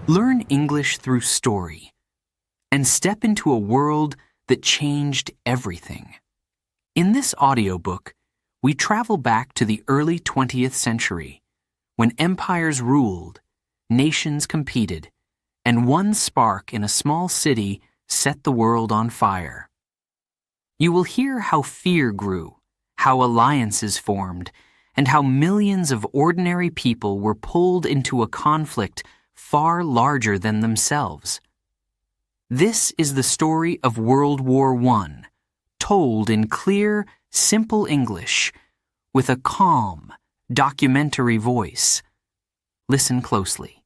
Learn English through story and step into a world that changed everything. In this audiobook, we travel back to the early 20th century when empires ruled, nations competed, and one spark in a small city set the world on fire. You will hear how fear grew, how alliances formed, and how millions of ordinary people were pulled into a conflict far larger than themselves. This is the story of World War I, told in clear, simple English, with a calm, documentary voice. Listen closely,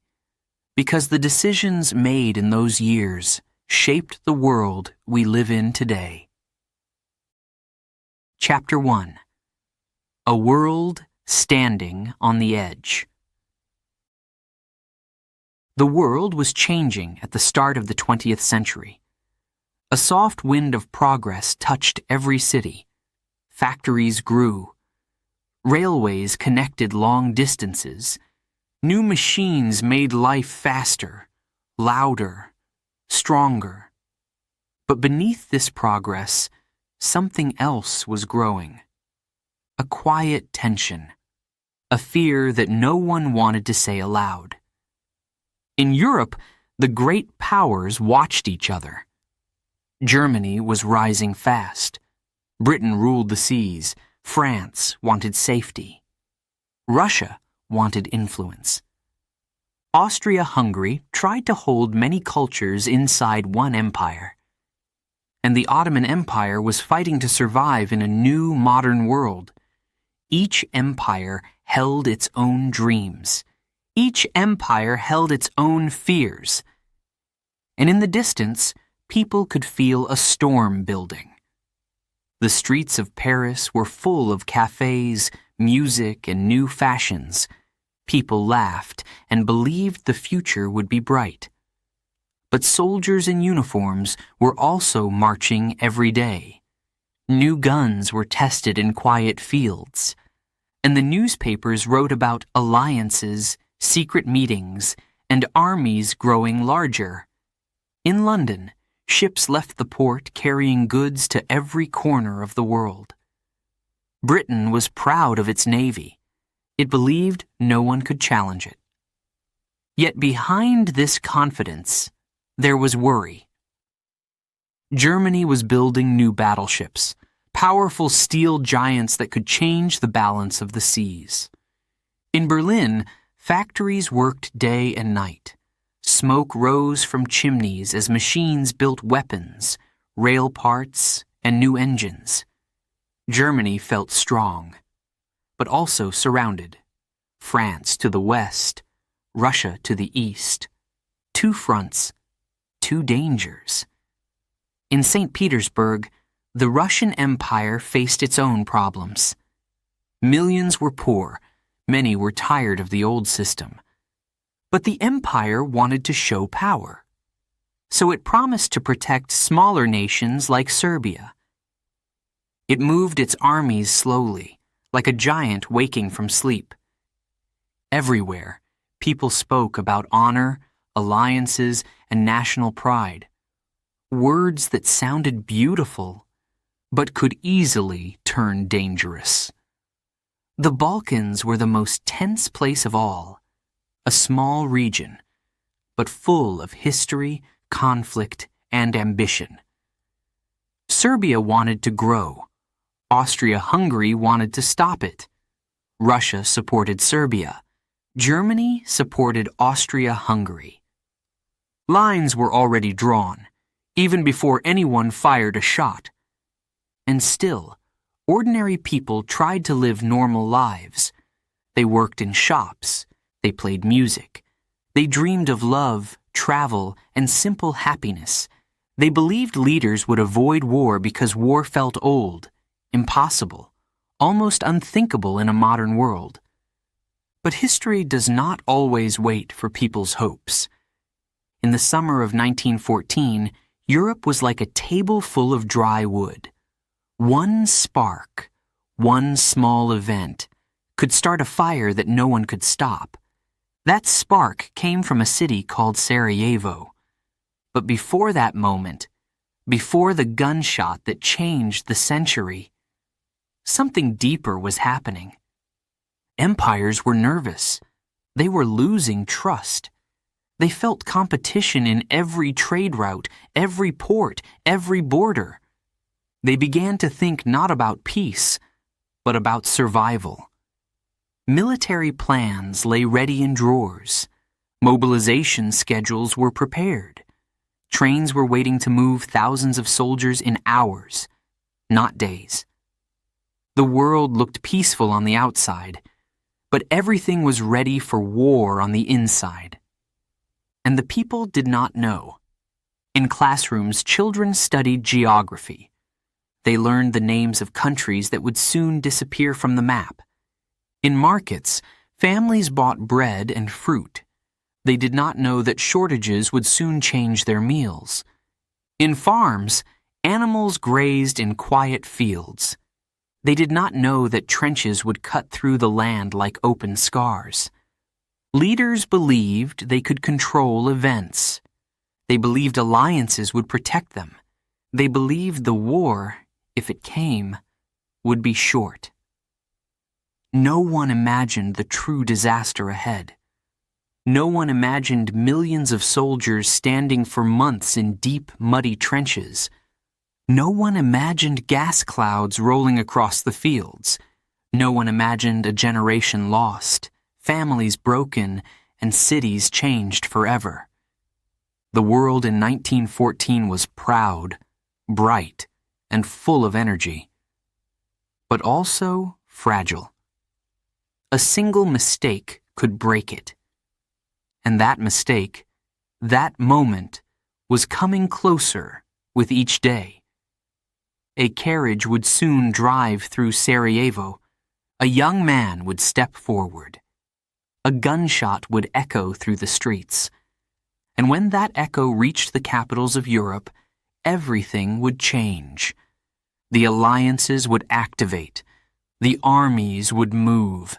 because the decisions made in those years shaped the world we live in today. Chapter 1. A World Standing on the Edge. The world was changing at the start of the 20th century. A soft wind of progress touched every city. Factories grew. Railways connected long distances. New machines made life faster, louder, stronger. But beneath this progress, something else was growing. A quiet tension, a fear that no one wanted to say aloud. In Europe, the great powers watched each other. Germany was rising fast. Britain ruled the seas. France wanted safety. Russia wanted influence. Austria-Hungary tried to hold many cultures inside one empire. And the Ottoman Empire was fighting to survive in a new modern world. Each empire held its own dreams. Each empire held its own fears. And in the distance, people could feel a storm building. The streets of Paris were full of cafes, music, and new fashions. People laughed and believed the future would be bright. But soldiers in uniforms were also marching every day. New guns were tested in quiet fields. And the newspapers wrote about alliances, secret meetings, and armies growing larger. In London, ships left the port carrying goods to every corner of the world. Britain was proud of its navy. It believed no one could challenge it. Yet behind this confidence, there was worry. Germany was building new battleships, powerful steel giants that could change the balance of the seas. In Berlin, factories worked day and night. Smoke rose from chimneys as machines built weapons, rail parts, and new engines. Germany felt strong, but also surrounded. France to the west, Russia to the east. Two fronts, two dangers. In St. Petersburg, the Russian Empire faced its own problems. Millions were poor. Many were tired of the old system. But the empire wanted to show power. So it promised to protect smaller nations like Serbia. It moved its armies slowly, like a giant waking from sleep. Everywhere, people spoke about honor, alliances, and national pride. Words that sounded beautiful, but could easily turn dangerous. The Balkans were the most tense place of all, a small region, but full of history, conflict, and ambition. Serbia wanted to grow. Austria-Hungary wanted to stop it. Russia supported Serbia. Germany supported Austria-Hungary. Lines were already drawn, even before anyone fired a shot. And still, ordinary people tried to live normal lives. They worked in shops. They played music. They dreamed of love, travel, and simple happiness. They believed leaders would avoid war because war felt old, impossible, almost unthinkable in a modern world. But history does not always wait for people's hopes. In the summer of 1914, Europe was like a table full of dry wood. One spark, one small event, could start a fire that no one could stop. That spark came from a city called Sarajevo. But before that moment, before the gunshot that changed the century, something deeper was happening. Empires were nervous. They were losing trust. They felt competition in every trade route, every port, every border. They began to think not about peace, but about survival. Military plans lay ready in drawers. Mobilization schedules were prepared. Trains were waiting to move thousands of soldiers in hours, not days. The world looked peaceful on the outside, but everything was ready for war on the inside. And the people did not know. In classrooms, children studied geography. They learned the names of countries that would soon disappear from the map. In markets, families bought bread and fruit. They did not know that shortages would soon change their meals. In farms, animals grazed in quiet fields. They did not know that trenches would cut through the land like open scars. Leaders believed they could control events. They believed alliances would protect them. They believed the war, if it came, would be short. No one imagined the true disaster ahead. No one imagined millions of soldiers standing for months in deep, muddy trenches. No one imagined gas clouds rolling across the fields. No one imagined a generation lost, families broken, and cities changed forever. The world in 1914 was proud, bright, and full of energy, but also fragile. A single mistake could break it. And that mistake, that moment, was coming closer with each day. A carriage would soon drive through Sarajevo. A young man would step forward. A gunshot would echo through the streets. And when that echo reached the capitals of Europe, everything would change. The alliances would activate. The armies would move.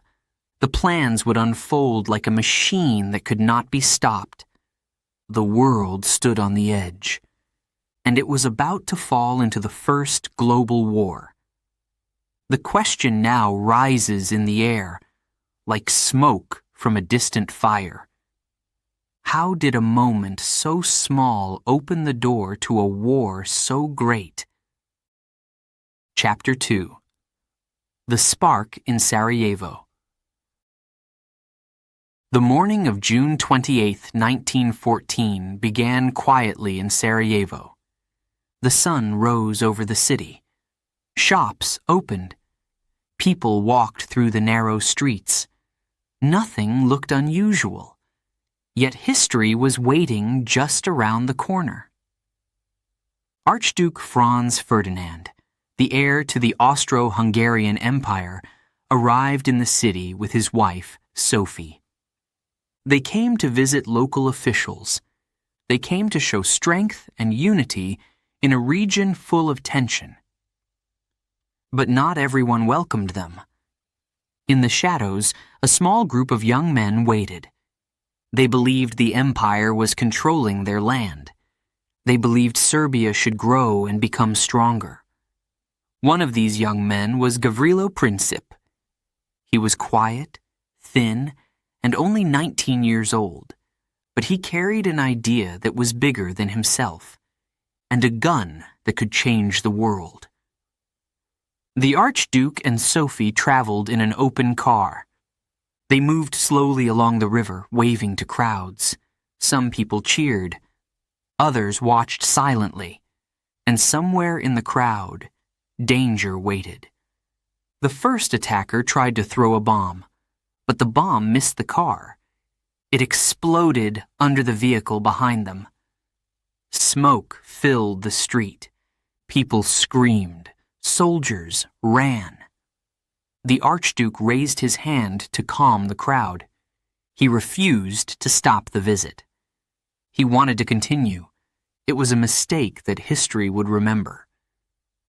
The plans would unfold like a machine that could not be stopped. The world stood on the edge, and it was about to fall into the first global war. The question now rises in the air, like smoke from a distant fire. How did a moment so small open the door to a war so great? Chapter 2. The Spark in Sarajevo. The morning of June 28, 1914, began quietly in Sarajevo. The sun rose over the city. Shops opened. People walked through the narrow streets. Nothing looked unusual. Yet history was waiting just around the corner. Archduke Franz Ferdinand, the heir to the Austro-Hungarian Empire, arrived in the city with his wife, Sophie. They came to visit local officials. They came to show strength and unity in a region full of tension. But not everyone welcomed them. In the shadows, a small group of young men waited. They believed the empire was controlling their land. They believed Serbia should grow and become stronger. One of these young men was Gavrilo Princip. He was quiet, thin, and only 19 years old, but he carried an idea that was bigger than himself, and a gun that could change the world. The Archduke and Sophie traveled in an open car. They moved slowly along the river, waving to crowds. Some people cheered. Others watched silently, and somewhere in the crowd, danger waited. The first attacker tried to throw a bomb, but the bomb missed the car. It exploded under the vehicle behind them. Smoke filled the street. People screamed. Soldiers ran. The Archduke raised his hand to calm the crowd. He refused to stop the visit. He wanted to continue. It was a mistake that history would remember.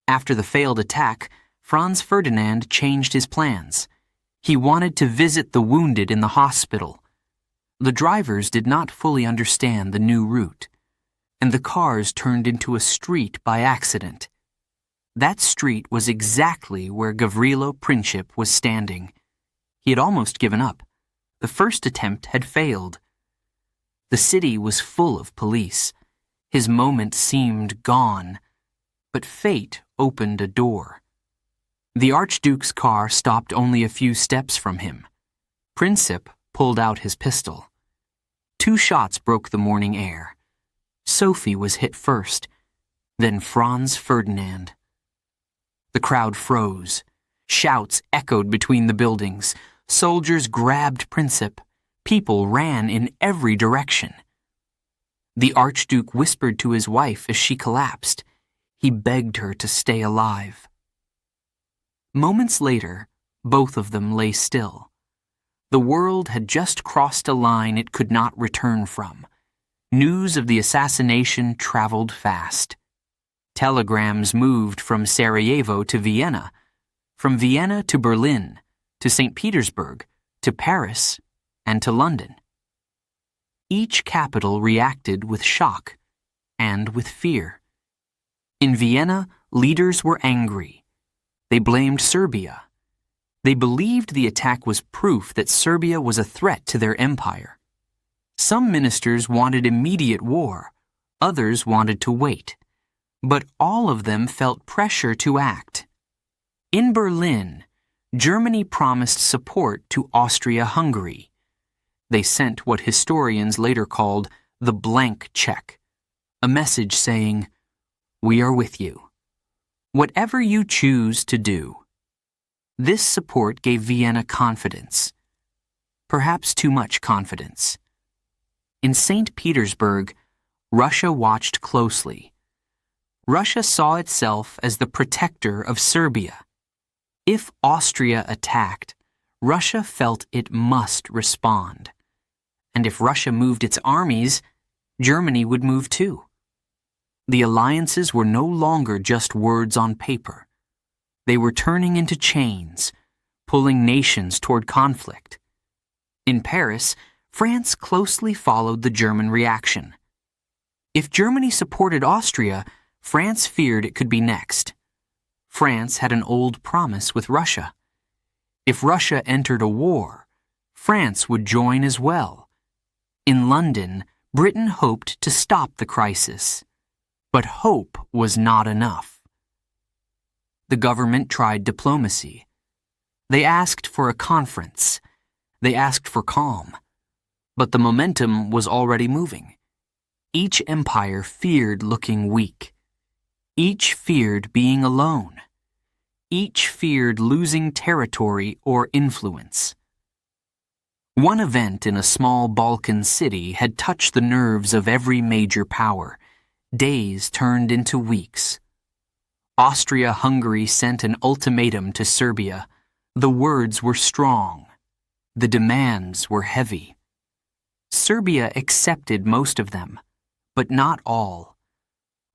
After the failed attack, Franz Ferdinand changed his plans. He wanted to visit the wounded in the hospital. The drivers did not fully understand the new route, and the cars turned into a street by accident. That street was exactly where Gavrilo Princip was standing. He had almost given up. The first attempt had failed. The city was full of police. His moment seemed gone, but fate opened a door. The Archduke's car stopped only a few steps from him. Princip pulled out his pistol. 2 shots broke the morning air. Sophie was hit first, then Franz Ferdinand. The crowd froze. Shouts echoed between the buildings. Soldiers grabbed Princip. People ran in every direction. The Archduke whispered to his wife as she collapsed. He begged her to stay alive. Moments later, both of them lay still. The world had just crossed a line it could not return from. News of the assassination traveled fast. Telegrams moved from Sarajevo to Vienna, from Vienna to Berlin, to St. Petersburg, to Paris, and to London. Each capital reacted with shock and with fear. In Vienna, leaders were angry. They blamed Serbia. They believed the attack was proof that Serbia was a threat to their empire. Some ministers wanted immediate war. Others wanted to wait. But all of them felt pressure to act. In Berlin, Germany promised support to Austria-Hungary. They sent what historians later called the blank check, a message saying, "We are with you. Whatever you choose to do." This support gave Vienna confidence, perhaps too much confidence. In St. Petersburg, Russia watched closely. Russia saw itself as the protector of Serbia. If Austria attacked, Russia felt it must respond. And if Russia moved its armies, Germany would move too. The alliances were no longer just words on paper. They were turning into chains, pulling nations toward conflict. In Paris, France closely followed the German reaction. If Germany supported Austria, France feared it could be next. France had an old promise with Russia. If Russia entered a war, France would join as well. In London, Britain hoped to stop the crisis. But hope was not enough. The government tried diplomacy. They asked for a conference. They asked for calm. But the momentum was already moving. Each empire feared looking weak. Each feared being alone. Each feared losing territory or influence. One event in a small Balkan city had touched the nerves of every major power. Days turned into weeks. Austria-Hungary sent an ultimatum to Serbia. The words were strong. The demands were heavy. Serbia accepted most of them, but not all.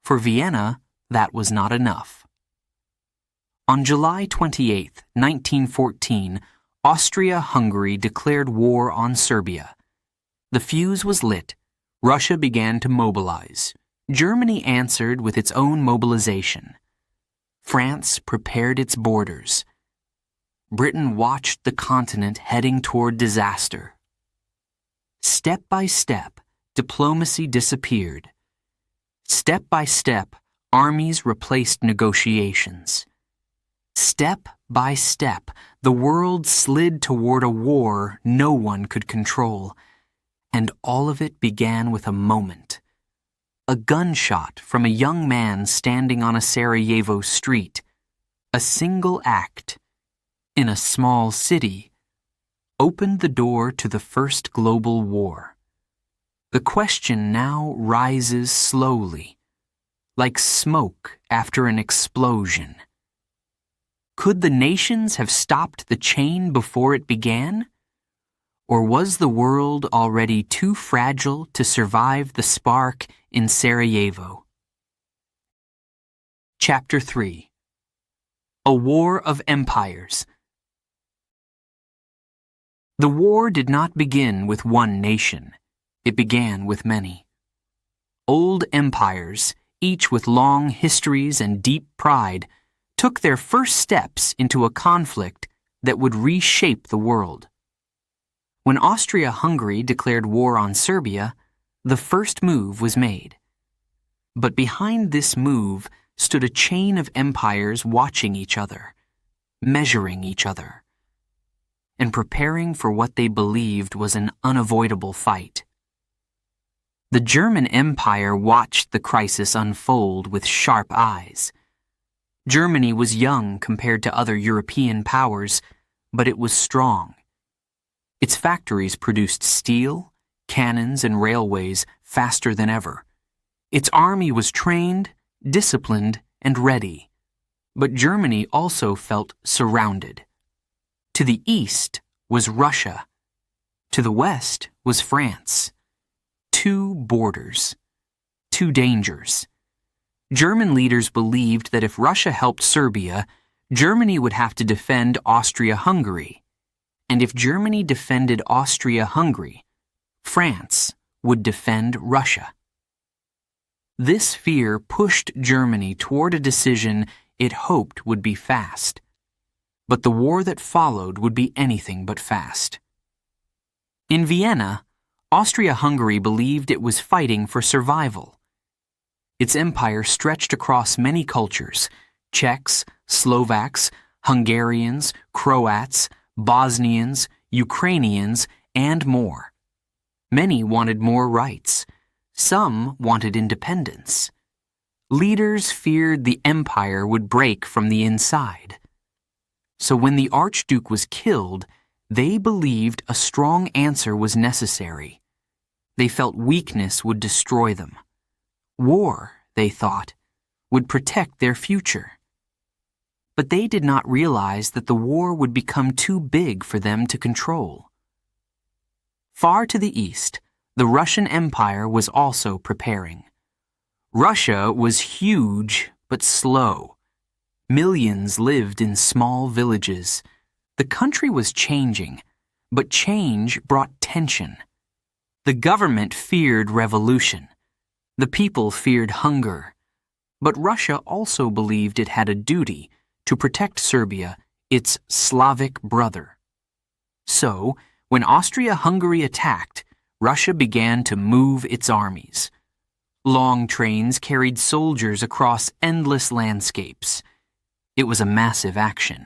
For Vienna, that was not enough. On July 28, 1914, Austria-Hungary declared war on Serbia. The fuse was lit. Russia began to mobilize. Germany answered with its own mobilization. France prepared its borders. Britain watched the continent heading toward disaster. Step by step, diplomacy disappeared. Step by step, armies replaced negotiations. Step by step, the world slid toward a war no one could control, and all of it began with a moment. A gunshot from a young man standing on a Sarajevo street. A single act, in a small city, opened the door to the first global war. The question now rises slowly, like smoke after an explosion. Could the nations have stopped the chain before it began? Or was the world already too fragile to survive the spark in Sarajevo? Chapter 3. A War of Empires. The war did not begin with one nation. It began with many. Old empires, each with long histories and deep pride, took their first steps into a conflict that would reshape the world. When Austria-Hungary declared war on Serbia, the first move was made. But behind this move stood a chain of empires watching each other, measuring each other, and preparing for what they believed was an unavoidable fight. The German Empire watched the crisis unfold with sharp eyes. Germany was young compared to other European powers, but it was strong. Its factories produced steel, cannons, and railways faster than ever. Its army was trained, disciplined, and ready. But Germany also felt surrounded. To the east was Russia. To the west was France. Two borders. Two dangers. German leaders believed that if Russia helped Serbia, Germany would have to defend Austria-Hungary. And if Germany defended Austria-Hungary, France would defend Russia. This fear pushed Germany toward a decision it hoped would be fast. But the war that followed would be anything but fast. In Vienna, Austria-Hungary believed it was fighting for survival. Its empire stretched across many cultures: Czechs, Slovaks, Hungarians, Croats, Bosnians, Ukrainians, and more. Many wanted more rights. Some wanted independence. Leaders feared the empire would break from the inside. So when the Archduke was killed, they believed a strong answer was necessary. They felt weakness would destroy them. War, they thought, would protect their future. But they did not realize that the war would become too big for them to control. Far to the east, the Russian Empire was also preparing. Russia was huge but slow. Millions lived in small villages. The country was changing, but change brought tension. The government feared revolution. The people feared hunger. But Russia also believed it had a duty to protect Serbia, its Slavic brother. So, when Austria-Hungary attacked, Russia began to move its armies. Long trains carried soldiers across endless landscapes. It was a massive action,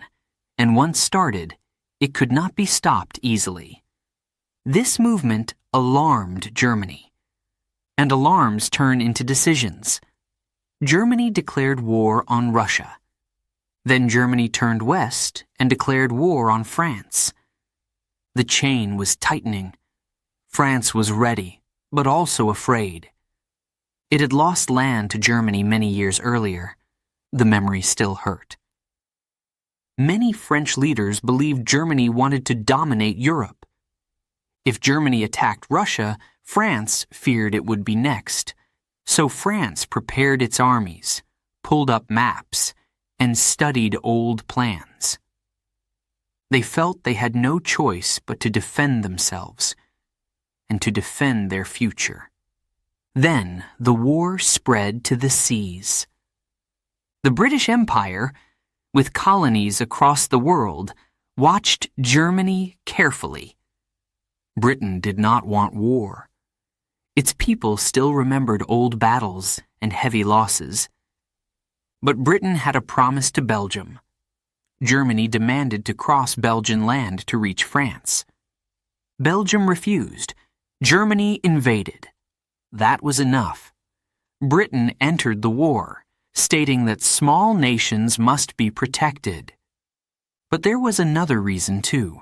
and once started, it could not be stopped easily. This movement alarmed Germany, and alarms turn into decisions. Germany declared war on Russia. Then Germany turned west and declared war on France. The chain was tightening. France was ready, but also afraid. It had lost land to Germany many years earlier. The memory still hurt. Many French leaders believed Germany wanted to dominate Europe. If Germany attacked Russia, France feared it would be next. So France prepared its armies, pulled up maps, and studied old plans. They felt they had no choice but to defend themselves and to defend their future. Then the war spread to the seas. The British Empire, with colonies across the world, watched Germany carefully. Britain did not want war. Its people still remembered old battles and heavy losses. But Britain had a promise to Belgium. Germany demanded to cross Belgian land to reach France. Belgium refused. Germany invaded. That was enough. Britain entered the war, stating that small nations must be protected. But there was another reason, too.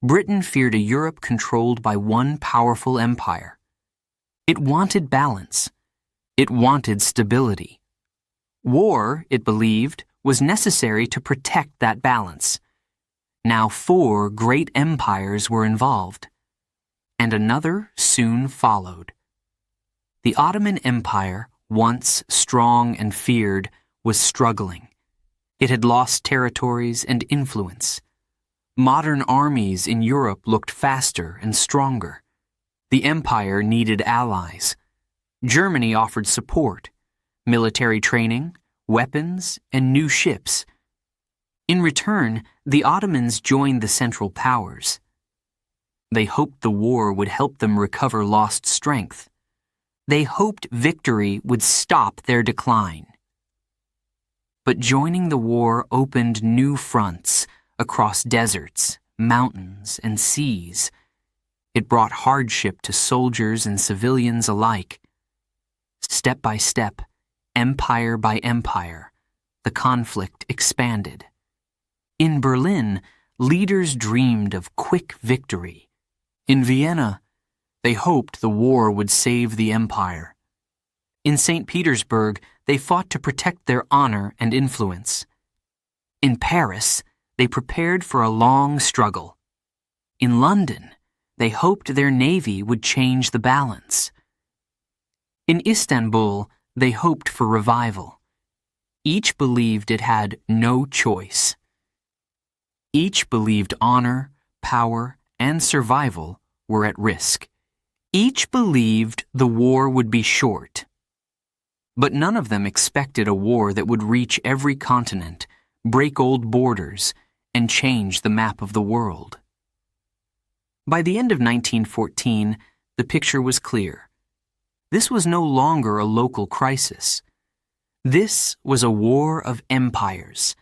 Britain feared a Europe controlled by one powerful empire. It wanted balance. It wanted stability. War, it believed, was necessary to protect that balance. Now 4 great empires were involved, and another soon followed. The Ottoman Empire, once strong and feared, was struggling. It had lost territories and influence. Modern armies in Europe looked faster and stronger. The empire needed allies. Germany offered support, military training, weapons, and new ships. In return, the Ottomans joined the Central Powers. They hoped the war would help them recover lost strength. They hoped victory would stop their decline. But joining the war opened new fronts across deserts, mountains, and seas. It brought hardship to soldiers and civilians alike. Step by step, empire by empire, the conflict expanded. In Berlin, leaders dreamed of quick victory. In Vienna, they hoped the war would save the empire. In St. Petersburg, they fought to protect their honor and influence. In Paris, they prepared for a long struggle. In London, they hoped their navy would change the balance. In Istanbul, they hoped for revival. Each believed it had no choice. Each believed honor, power, and survival were at risk. Each believed the war would be short. But none of them expected a war that would reach every continent, break old borders, and change the map of the world. By the end of 1914, the picture was clear. This was no longer a local crisis. This was a war of empires,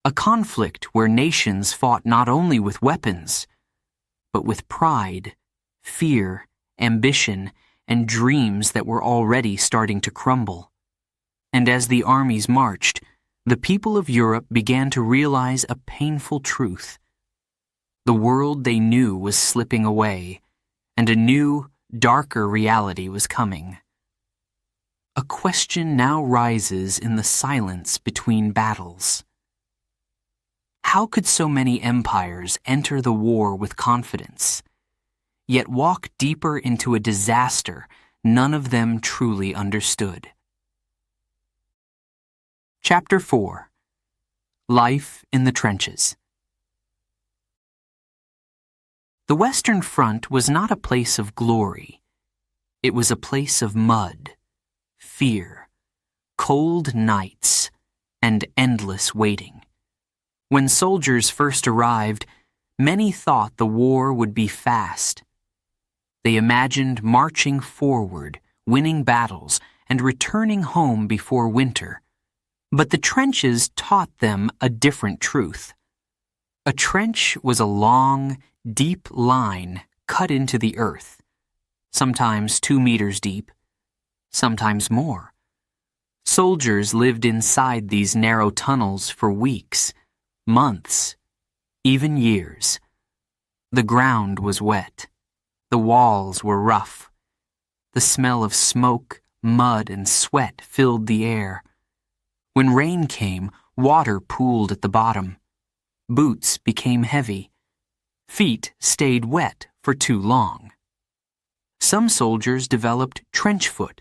a conflict where nations fought not only with weapons, but with pride, fear, ambition, and dreams that were already starting to crumble. And as the armies marched, the people of Europe began to realize a painful truth. The world they knew was slipping away, and a new, darker reality was coming. A question now rises in the silence between battles. How could so many empires enter the war with confidence, yet walk deeper into a disaster none of them truly understood? Chapter 4. Life in the Trenches. The Western Front was not a place of glory. It was a place of mud, fear, cold nights, and endless waiting. When soldiers first arrived, many thought the war would be fast. They imagined marching forward, winning battles, and returning home before winter. But the trenches taught them a different truth. A trench was a long, deep line cut into the earth, sometimes 2 meters deep, sometimes more. Soldiers lived inside these narrow tunnels for weeks, months, even years. The ground was wet. The walls were rough. The smell of smoke, mud, and sweat filled the air. When rain came, water pooled at the bottom. Boots became heavy. Feet stayed wet for too long. Some soldiers developed trench foot,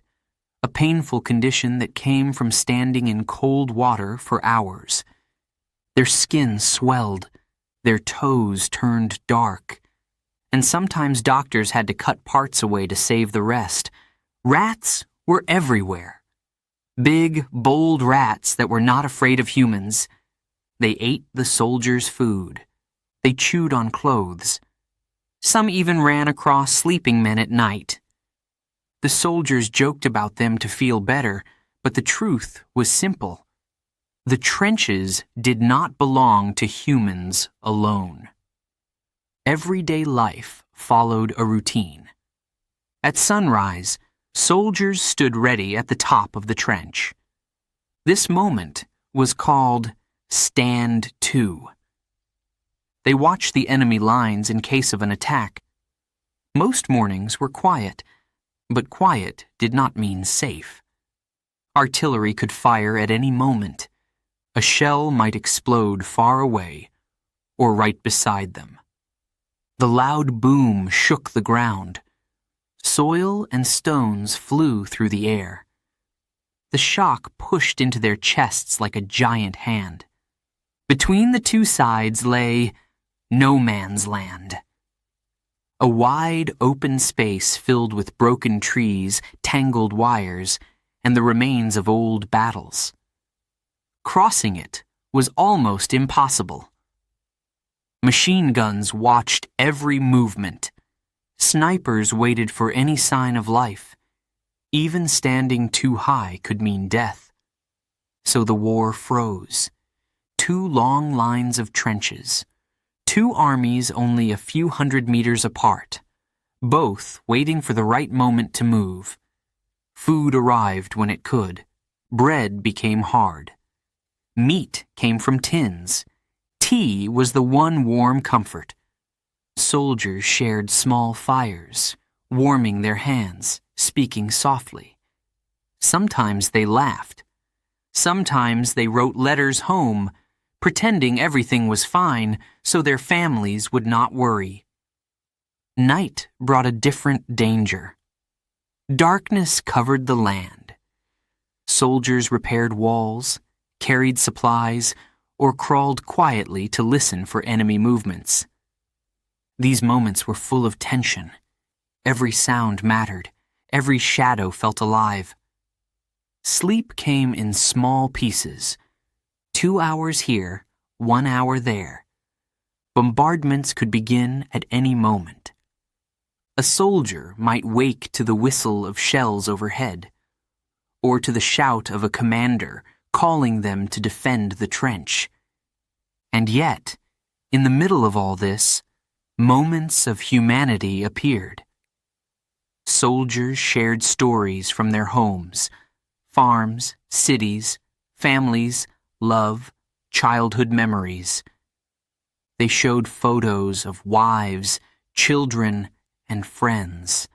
a painful condition that came from standing in cold water for hours. Their skin swelled, their toes turned dark, and sometimes doctors had to cut parts away to save the rest. Rats were everywhere. Big, bold rats that were not afraid of humans. They ate the soldiers' food. They chewed on clothes. Some even ran across sleeping men at night. The soldiers joked about them to feel better, but the truth was simple. The trenches did not belong to humans alone. Everyday life followed a routine. At sunrise, soldiers stood ready at the top of the trench. This moment was called Stand To. They watched the enemy lines in case of an attack. Most mornings were quiet, but quiet did not mean safe. Artillery could fire at any moment. A shell might explode far away, or right beside them. The loud boom shook the ground. Soil and stones flew through the air. The shock pushed into their chests like a giant hand. Between the two sides lay no man's land. A wide, open space filled with broken trees, tangled wires, and the remains of old battles. Crossing it was almost impossible. Machine guns watched every movement. Snipers waited for any sign of life. Even standing too high could mean death. So the war froze. 2 long lines of trenches. 2 armies only a few hundred meters apart, both waiting for the right moment to move. Food arrived when it could. Bread became hard. Meat came from tins. Tea was the one warm comfort. Soldiers shared small fires, warming their hands, speaking softly. Sometimes they laughed. Sometimes they wrote letters home, pretending everything was fine so their families would not worry. Night brought a different danger. Darkness covered the land. Soldiers repaired walls, carried supplies, or crawled quietly to listen for enemy movements. These moments were full of tension. Every sound mattered. Every shadow felt alive. Sleep came in small pieces. 2 hours here, 1 hour there. Bombardments could begin at any moment. A soldier might wake to the whistle of shells overhead, or to the shout of a commander calling them to defend the trench. And yet, in the middle of all this, moments of humanity appeared. Soldiers shared stories from their homes, farms, cities, families, love, childhood memories. They showed photos of wives, children, and friends.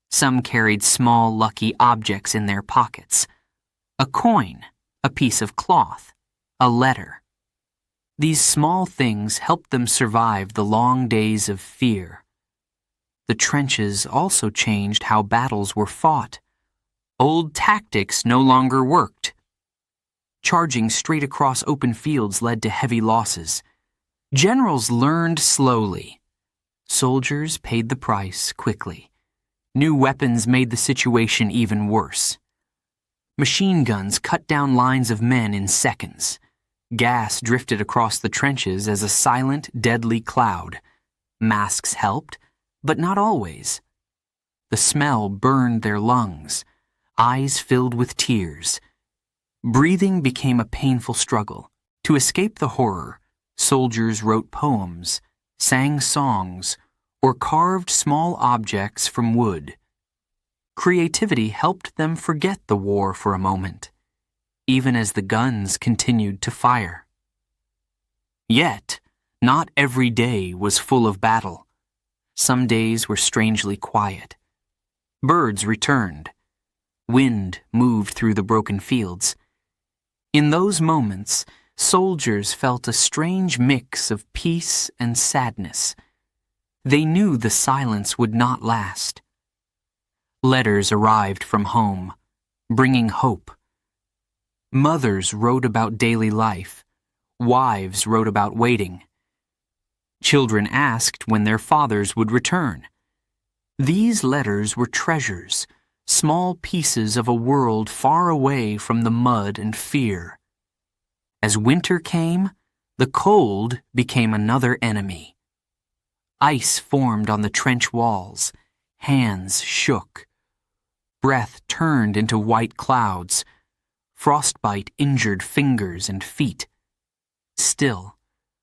Some carried small lucky objects in their pockets. A coin, a piece of cloth, a letter. These small things helped them survive the long days of fear. The trenches also changed how battles were fought. Old tactics no longer worked. Charging straight across open fields led to heavy losses. Generals learned slowly. Soldiers paid the price quickly. New weapons made the situation even worse. Machine guns cut down lines of men in seconds. Gas drifted across the trenches as a silent, deadly cloud. Masks helped, but not always. The smell burned their lungs. Eyes filled with tears. Breathing became a painful struggle. To escape the horror, soldiers wrote poems, sang songs, or carved small objects from wood. Creativity helped them forget the war for a moment, even as the guns continued to fire. Yet, not every day was full of battle. Some days were strangely quiet. Birds returned. Wind moved through the broken fields. In those moments, soldiers felt a strange mix of peace and sadness. They knew the silence would not last. Letters arrived from home, bringing hope. Mothers wrote about daily life. Wives wrote about waiting. Children asked when their fathers would return. These letters were treasures, small pieces of a world far away from the mud and fear. As winter came, the cold became another enemy. Ice formed on the trench walls. Hands shook. Breath turned into white clouds. Frostbite injured fingers and feet. Still,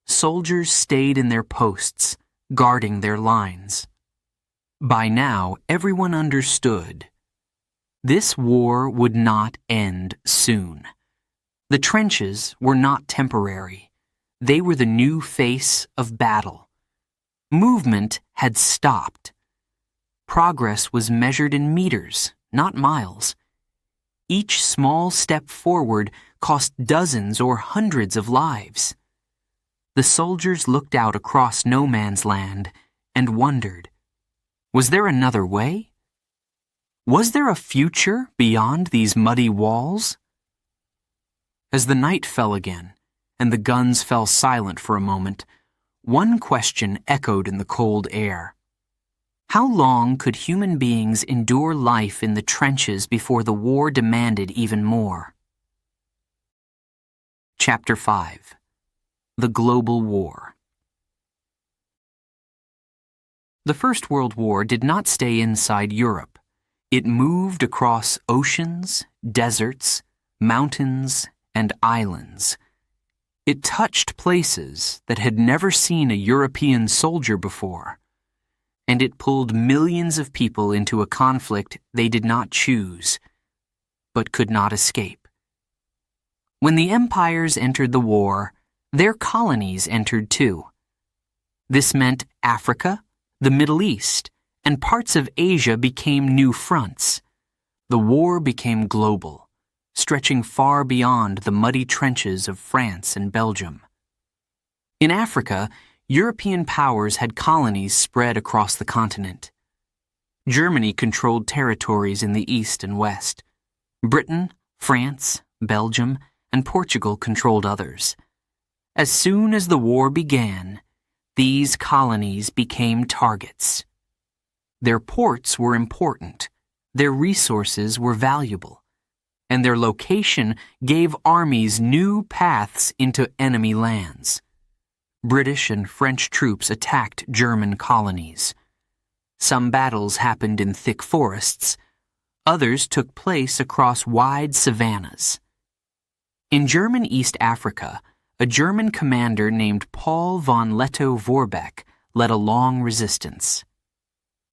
soldiers stayed in their posts, guarding their lines. By now, everyone understood. This war would not end soon. The trenches were not temporary. They were the new face of battle. Movement had stopped. Progress was measured in meters, not miles. Each small step forward cost dozens or hundreds of lives. The soldiers looked out across no man's land and wondered, was there another way? Was there a future beyond these muddy walls? As the night fell again, and the guns fell silent for a moment, one question echoed in the cold air. How long could human beings endure life in the trenches before the war demanded even more? Chapter 5. The Global War. The First World War did not stay inside Europe. It moved across oceans, deserts, mountains, and islands. It touched places that had never seen a European soldier before, and it pulled millions of people into a conflict they did not choose, but could not escape. When the empires entered the war, their colonies entered too. This meant Africa, the Middle East, and parts of Asia became new fronts. The war became global, stretching far beyond the muddy trenches of France and Belgium. In Africa, European powers had colonies spread across the continent. Germany controlled territories in the east and west. Britain, France, Belgium, and Portugal controlled others. As soon as the war began, these colonies became targets. Their ports were important, their resources were valuable, and their location gave armies new paths into enemy lands. British and French troops attacked German colonies. Some battles happened in thick forests. Others took place across wide savannas. In German East Africa, a German commander named Paul von Lettow-Vorbeck led a long resistance.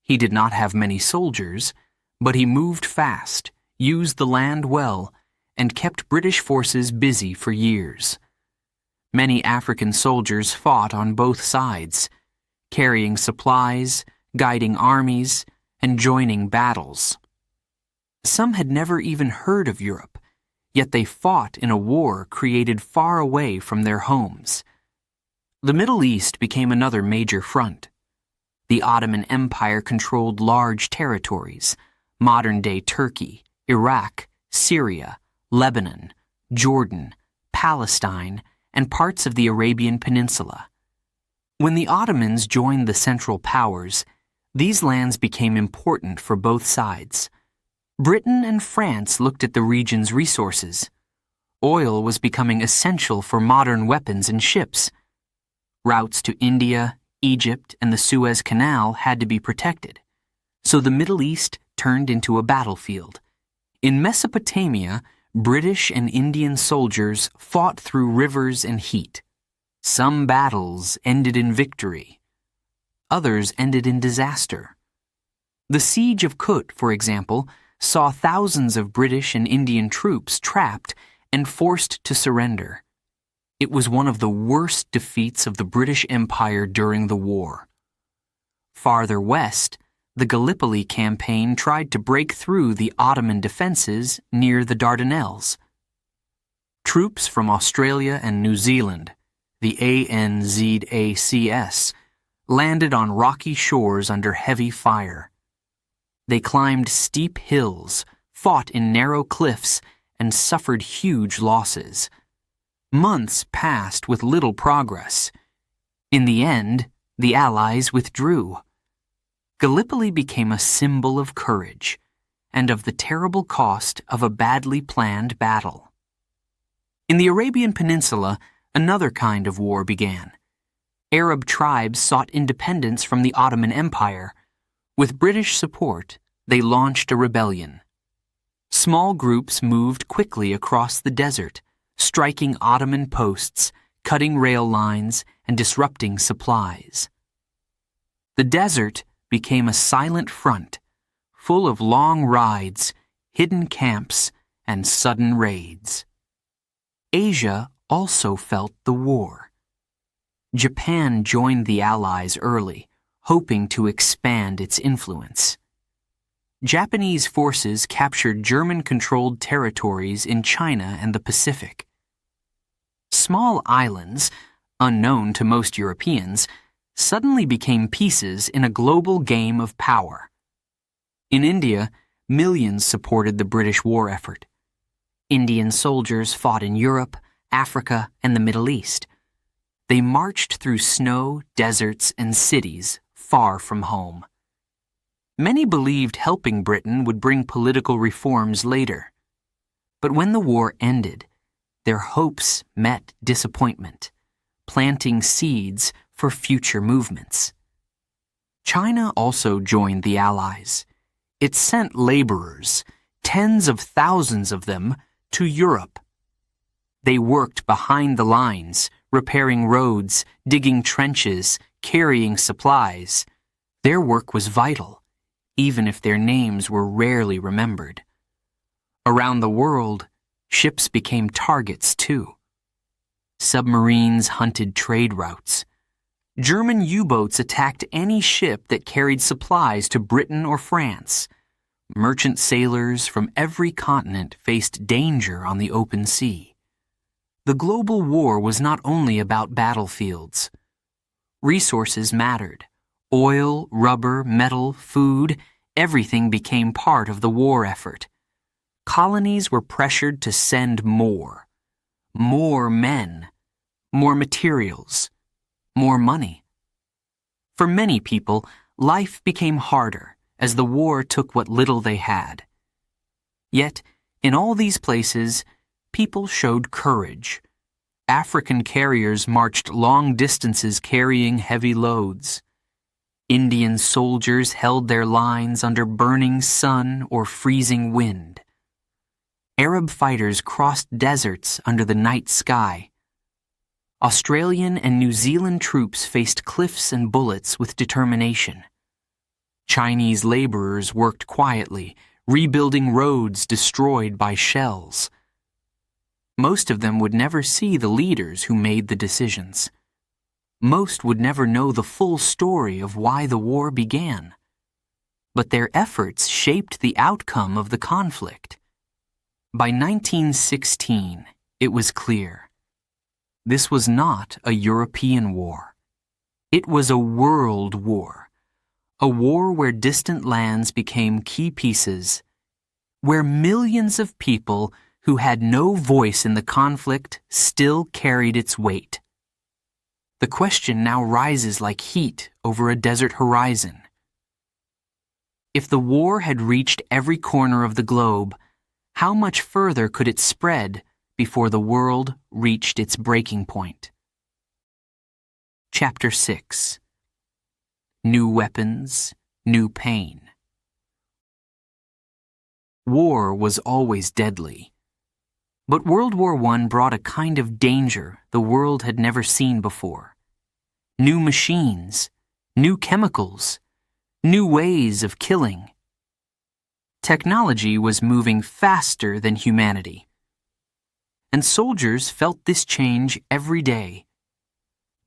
He did not have many soldiers, but he moved fast, used the land well, and kept British forces busy for years. Many African soldiers fought on both sides, carrying supplies, guiding armies, and joining battles. Some had never even heard of Europe, yet they fought in a war created far away from their homes. The Middle East became another major front. The Ottoman Empire controlled large territories: modern-day Turkey, Iraq, Syria, Lebanon, Jordan, Palestine, and parts of the Arabian Peninsula. When the Ottomans joined the Central Powers, these lands became important for both sides. Britain and France looked at the region's resources. Oil was becoming essential for modern weapons and ships. Routes to India, Egypt, and the Suez Canal had to be protected, so the Middle East turned into a battlefield. In Mesopotamia, British and Indian soldiers fought through rivers and heat. Some battles ended in victory. Others ended in disaster. The Siege of Kut, for example, saw thousands of British and Indian troops trapped and forced to surrender. It was one of the worst defeats of the British Empire during the war. Farther west, the Gallipoli campaign tried to break through the Ottoman defenses near the Dardanelles. Troops from Australia and New Zealand, the ANZACS, landed on rocky shores under heavy fire. They climbed steep hills, fought in narrow cliffs, and suffered huge losses. Months passed with little progress. In the end, the Allies withdrew. Gallipoli became a symbol of courage and of the terrible cost of a badly planned battle. In the Arabian Peninsula, another kind of war began. Arab tribes sought independence from the Ottoman Empire. With British support, they launched a rebellion. Small groups moved quickly across the desert, striking Ottoman posts, cutting rail lines, and disrupting supplies. The desert became a silent front, full of long rides, hidden camps, and sudden raids. Asia also felt the war. Japan joined the Allies early, hoping to expand its influence. Japanese forces captured German-controlled territories in China and the Pacific. Small islands, unknown to most Europeans, suddenly became pieces in a global game of power. In India, millions supported the British war effort. Indian soldiers fought in Europe, Africa, and the Middle East. They marched through snow, deserts, and cities far from home. Many believed helping Britain would bring political reforms later. But when the war ended, their hopes met disappointment, planting seeds for future movements. China also joined the Allies. It sent laborers, tens of thousands of them, to Europe. They worked behind the lines, repairing roads, digging trenches, carrying supplies. Their work was vital, even if their names were rarely remembered. Around the world, ships became targets too. Submarines hunted trade routes. German U-boats attacked any ship that carried supplies to Britain or France. Merchant sailors from every continent faced danger on the open sea. The global war was not only about battlefields. Resources mattered. Oil, rubber, metal, food, everything became part of the war effort. Colonies were pressured to send more men, more materials, more money. For many people, life became harder as the war took what little they had. Yet, in all these places, people showed courage. African carriers marched long distances carrying heavy loads. Indian soldiers held their lines under burning sun or freezing wind. Arab fighters crossed deserts under the night sky. Australian and New Zealand troops faced cliffs and bullets with determination. Chinese laborers worked quietly, rebuilding roads destroyed by shells. Most of them would never see the leaders who made the decisions. Most would never know the full story of why the war began. But their efforts shaped the outcome of the conflict. By 1916, it was clear. This was not a European war. It was a world war. A war where distant lands became key pieces, where millions of people who had no voice in the conflict still carried its weight. The question now rises like heat over a desert horizon. If the war had reached every corner of the globe, how much further could it spread before the world reached its breaking point? Chapter 6. New Weapons, New Pain. War was always deadly. But World War I brought a kind of danger the world had never seen before. New machines, new chemicals, new ways of killing. Technology was moving faster than humanity. And soldiers felt this change every day.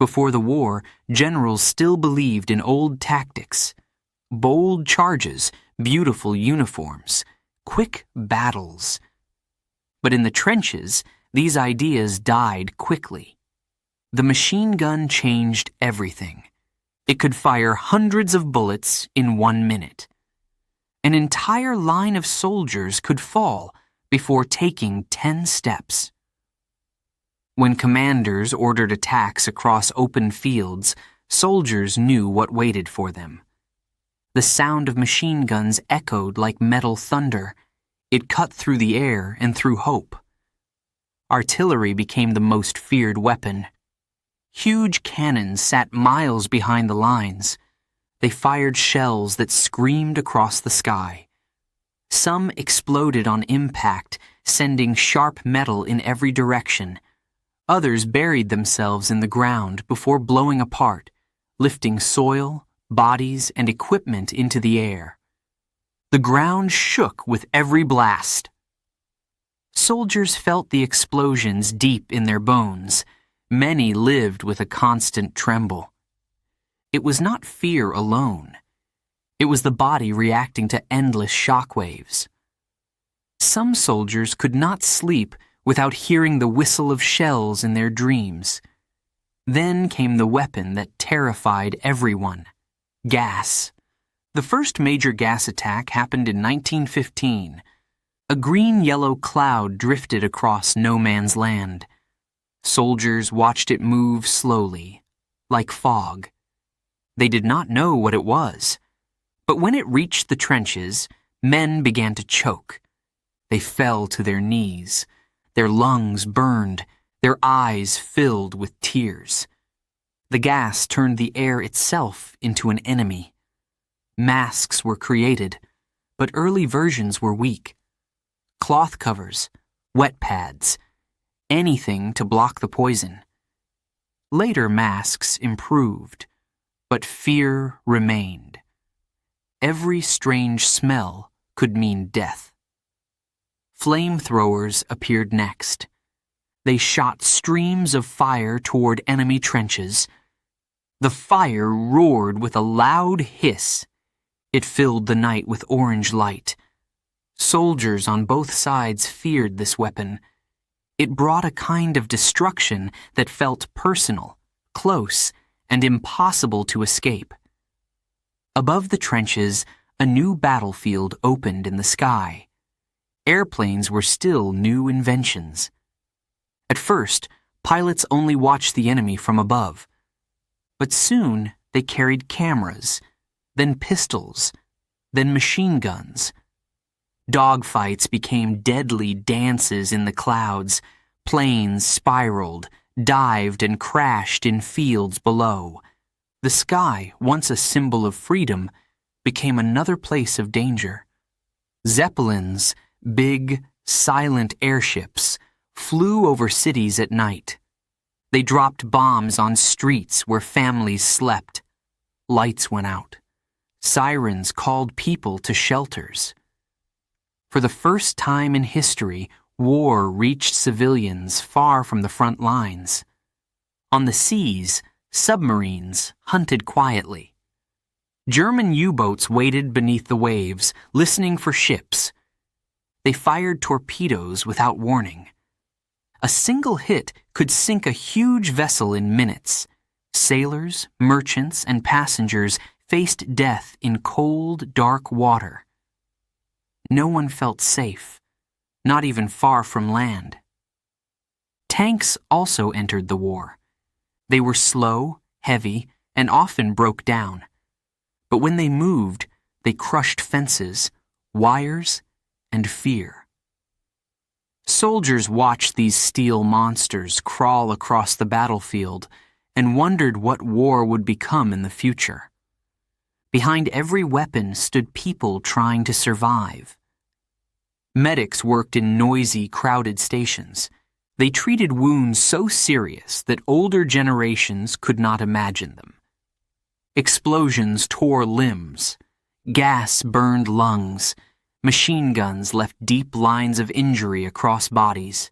Before the war, generals still believed in old tactics, bold charges, beautiful uniforms, quick battles. But in the trenches, these ideas died quickly. The machine gun changed everything. It could fire hundreds of bullets in 1 minute. An entire line of soldiers could fall before taking 10 steps. When commanders ordered attacks across open fields, soldiers knew what waited for them. The sound of machine guns echoed like metal thunder. It cut through the air and through hope. Artillery became the most feared weapon. Huge cannons sat miles behind the lines. They fired shells that screamed across the sky. Some exploded on impact, sending sharp metal in every direction. Others buried themselves in the ground before blowing apart, lifting soil, bodies, and equipment into the air. The ground shook with every blast. Soldiers felt the explosions deep in their bones. Many lived with a constant tremble. It was not fear alone. It was the body reacting to endless shock waves. Some soldiers could not sleep without hearing the whistle of shells in their dreams. Then came the weapon that terrified everyone: gas. The first major gas attack happened in 1915. A green-yellow cloud drifted across no man's land. Soldiers watched it move slowly, like fog. They did not know what it was, but when it reached the trenches, men began to choke. They fell to their knees. Their lungs burned, their eyes filled with tears. The gas turned the air itself into an enemy. Masks were created, but early versions were weak. Cloth covers, wet pads, anything to block the poison. Later masks improved, but fear remained. Every strange smell could mean death. Flamethrowers appeared next. They shot streams of fire toward enemy trenches. The fire roared with a loud hiss. It filled the night with orange light. Soldiers on both sides feared this weapon. It brought a kind of destruction that felt personal, close, and impossible to escape. Above the trenches, a new battlefield opened in the sky. Airplanes were still new inventions. At first, pilots only watched the enemy from above. But soon, they carried cameras, then pistols, then machine guns. Dogfights became deadly dances in the clouds. Planes spiraled, dived, and crashed in fields below. The sky, once a symbol of freedom, became another place of danger. Zeppelins, big, silent airships, flew over cities at night. They dropped bombs on streets where families slept. Lights went out. Sirens called people to shelters. For the first time in history, war reached civilians far from the front lines. On the seas, submarines hunted quietly. German U-boats waited beneath the waves, listening for ships. They fired torpedoes without warning. A single hit could sink a huge vessel in minutes. Sailors, merchants, and passengers faced death in cold, dark water. No one felt safe, not even far from land. Tanks also entered the war. They were slow, heavy, and often broke down. But when they moved, they crushed fences, wires, and fear. Soldiers watched these steel monsters crawl across the battlefield and wondered what war would become in the future. Behind every weapon stood people trying to survive. Medics worked in noisy, crowded stations. They treated wounds so serious that older generations could not imagine them. Explosions tore limbs. Gas burned lungs. Machine guns left deep lines of injury across bodies.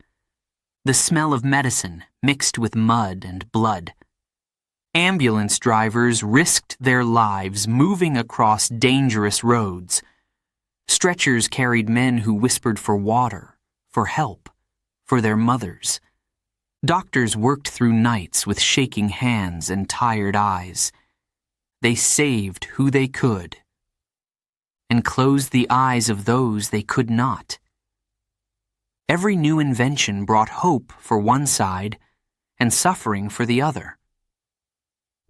The smell of medicine mixed with mud and blood. Ambulance drivers risked their lives moving across dangerous roads. Stretchers carried men who whispered for water, for help, for their mothers. Doctors worked through nights with shaking hands and tired eyes. They saved who they could and closed the eyes of those they could not. Every new invention brought hope for one side and suffering for the other.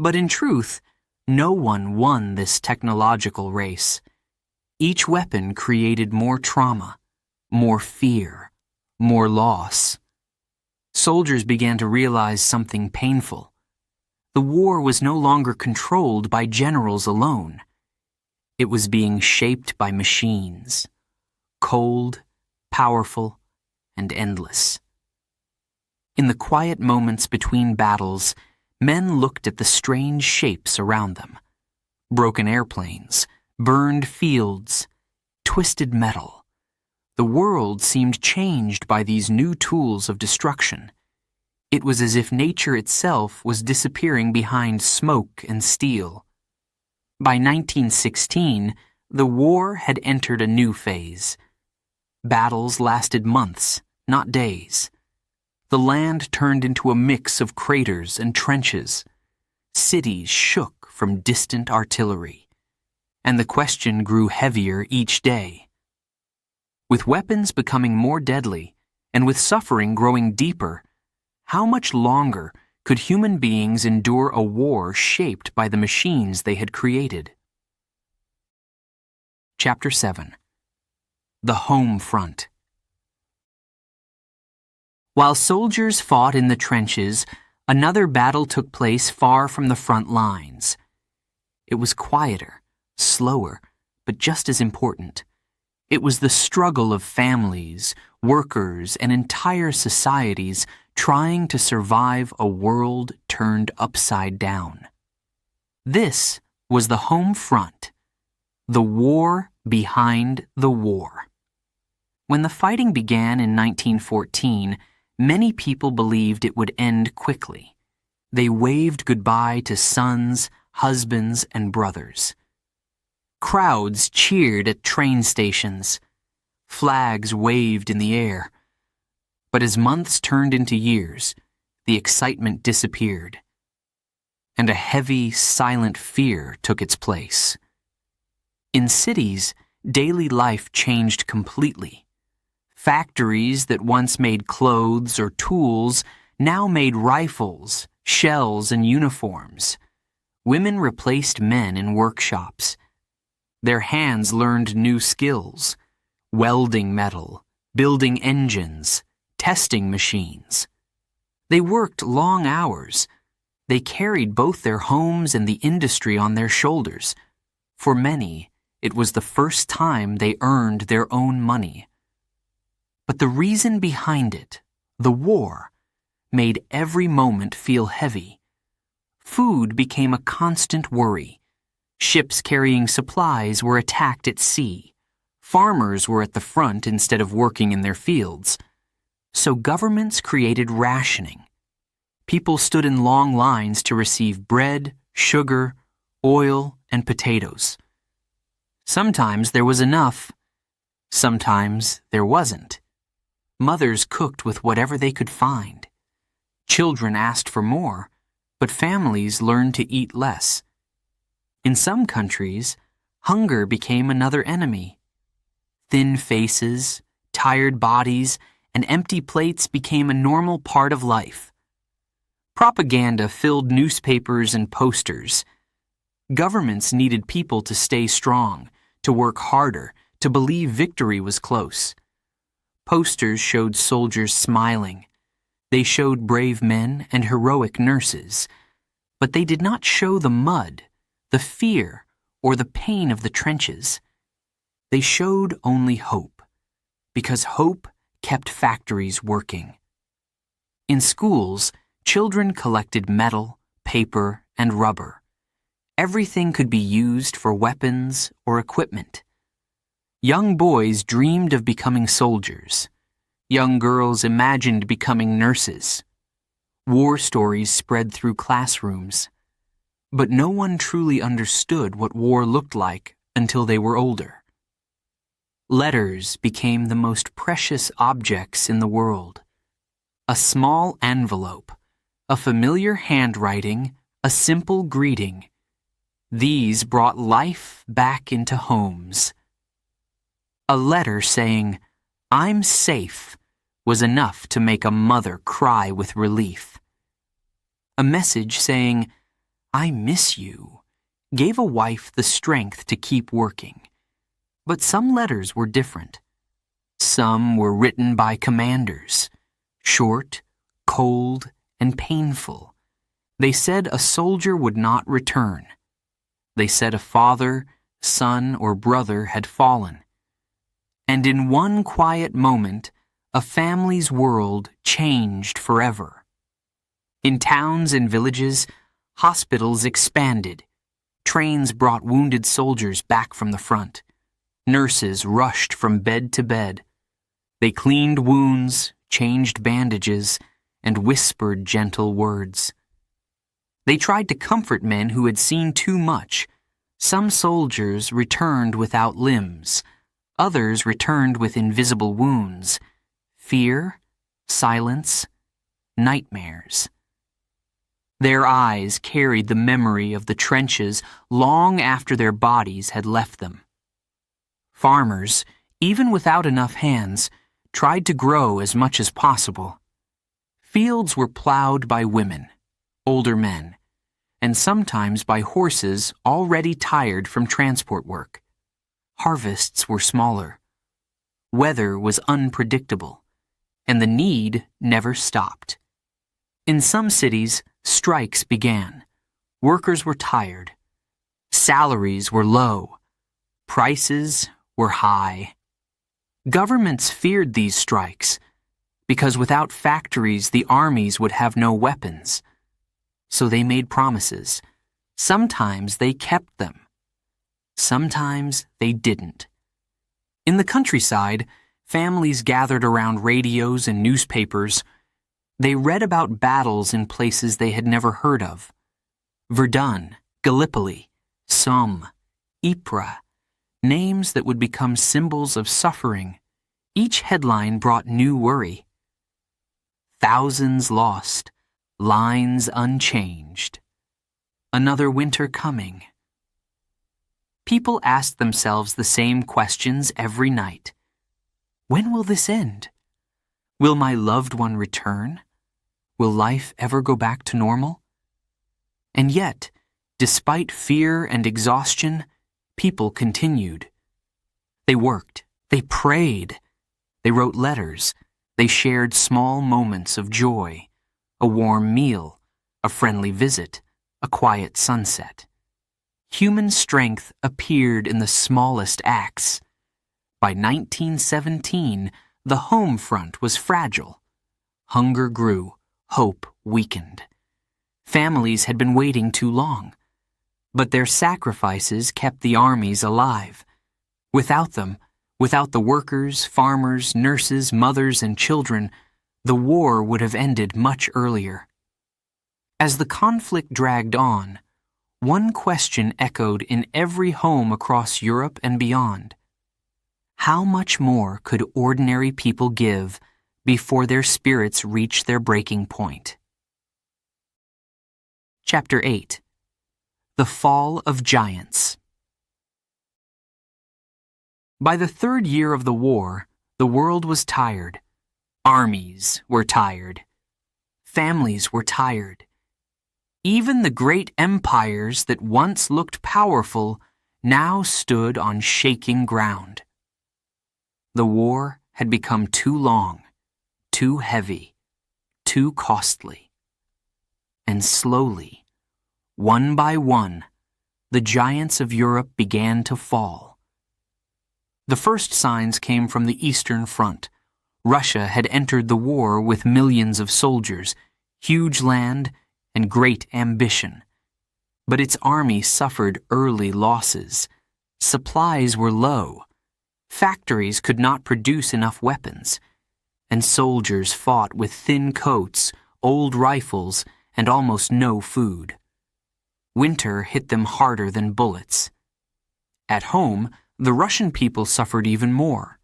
But in truth, no one won this technological race. Each weapon created more trauma, more fear, more loss. Soldiers began to realize something painful. The war was no longer controlled by generals alone. It was being shaped by machines, cold, powerful, and endless. In the quiet moments between battles, men looked at the strange shapes around them. Broken airplanes, burned fields, twisted metal. The world seemed changed by these new tools of destruction. It was as if nature itself was disappearing behind smoke and steel. By 1916, the war had entered a new phase. Battles lasted months, not days. The land turned into a mix of craters and trenches. Cities shook from distant artillery. And the question grew heavier each day. With weapons becoming more deadly, and with suffering growing deeper, How much longer could human beings endure a war shaped by the machines they had created? Chapter 7. The Home Front. While soldiers fought in the trenches, another battle took place far from the front lines. It was quieter, slower, but just as important. It was the struggle of families, workers, and entire societies trying to survive a world turned upside down. This was the home front, the war behind the war. When the fighting began in 1914, many people believed it would end quickly. They waved goodbye to sons, husbands, and brothers. Crowds cheered at train stations. Flags waved in the air. But as months turned into years, the excitement disappeared, and a heavy, silent fear took its place. In cities, daily life changed completely. Factories that once made clothes or tools now made rifles, shells, and uniforms. Women replaced men in workshops. Their hands learned new skills: welding metal, building engines, testing machines. They worked long hours. They carried both their homes and the industry on their shoulders. For many, it was the first time they earned their own money. But the reason behind it, the war, made every moment feel heavy. Food became a constant worry. Ships carrying supplies were attacked at sea. Farmers were at the front instead of working in their fields. So governments created rationing. People stood in long lines to receive bread, sugar, oil, and potatoes. Sometimes there was enough. Sometimes there wasn't. Mothers cooked with whatever they could find. Children asked for more, but families learned to eat less. In some countries, hunger became another enemy. Thin faces, tired bodies, and empty plates became a normal part of life. Propaganda filled newspapers and posters. Governments needed people to stay strong, to work harder, to believe victory was close. Posters showed soldiers smiling. They showed brave men and heroic nurses. But they did not show the mud, the fear, or the pain of the trenches. They showed only hope, because hope kept factories working. In schools, children collected metal, paper, and rubber. Everything could be used for weapons or equipment. Young boys dreamed of becoming soldiers. Young girls imagined becoming nurses. War stories spread through classrooms. But no one truly understood what war looked like until they were older. Letters became the most precious objects in the world. A small envelope, a familiar handwriting, a simple greeting. These brought life back into homes. A letter saying, "I'm safe," was enough to make a mother cry with relief. A message saying, "I miss you," gave a wife the strength to keep working. But some letters were different. Some were written by commanders, short, cold, and painful. They said a soldier would not return. They said a father, son, or brother had fallen. And in one quiet moment, a family's world changed forever. In towns and villages, hospitals expanded. Trains brought wounded soldiers back from the front. Nurses rushed from bed to bed. They cleaned wounds, changed bandages, and whispered gentle words. They tried to comfort men who had seen too much. Some soldiers returned without limbs. Others returned with invisible wounds. Fear, silence, nightmares. Their eyes carried the memory of the trenches long after their bodies had left them. Farmers, even without enough hands, tried to grow as much as possible. Fields were plowed by women, older men, and sometimes by horses already tired from transport work. Harvests were smaller. Weather was unpredictable, and the need never stopped. In some cities, strikes began. Workers were tired. Salaries were low. Prices were high. Governments feared these strikes because without factories, the armies would have no weapons. So they made promises. Sometimes they kept them. Sometimes they didn't. In the countryside, families gathered around radios and newspapers. They read about battles in places they had never heard of. Verdun, Gallipoli, Somme, Ypres, names that would become symbols of suffering. Each headline brought new worry. Thousands lost, lines unchanged. Another winter coming. People asked themselves the same questions every night. When will this end? Will my loved one return? Will life ever go back to normal? And yet, despite fear and exhaustion, people continued. They worked, they prayed, they wrote letters, they shared small moments of joy, a warm meal, a friendly visit, a quiet sunset. Human strength appeared in the smallest acts. By 1917, the home front was fragile. Hunger grew, hope weakened. Families had been waiting too long, but their sacrifices kept the armies alive. Without them, without the workers, farmers, nurses, mothers, and children, the war would have ended much earlier. As the conflict dragged on, one question echoed in every home across Europe and beyond. How much more could ordinary people give before their spirits reached their breaking point? Chapter 8. The Fall of Giants. By the third year of the war, the world was tired. Armies were tired. Families were tired. Even the great empires that once looked powerful now stood on shaking ground. The war had become too long, too heavy, too costly. And slowly, one by one, the giants of Europe began to fall. The first signs came from the Eastern Front. Russia had entered the war with millions of soldiers, huge land, and great ambition. But its army suffered early losses. Supplies were low. Factories could not produce enough weapons. And soldiers fought with thin coats, old rifles, and almost no food. Winter hit them harder than bullets. At home, the Russian people suffered even more.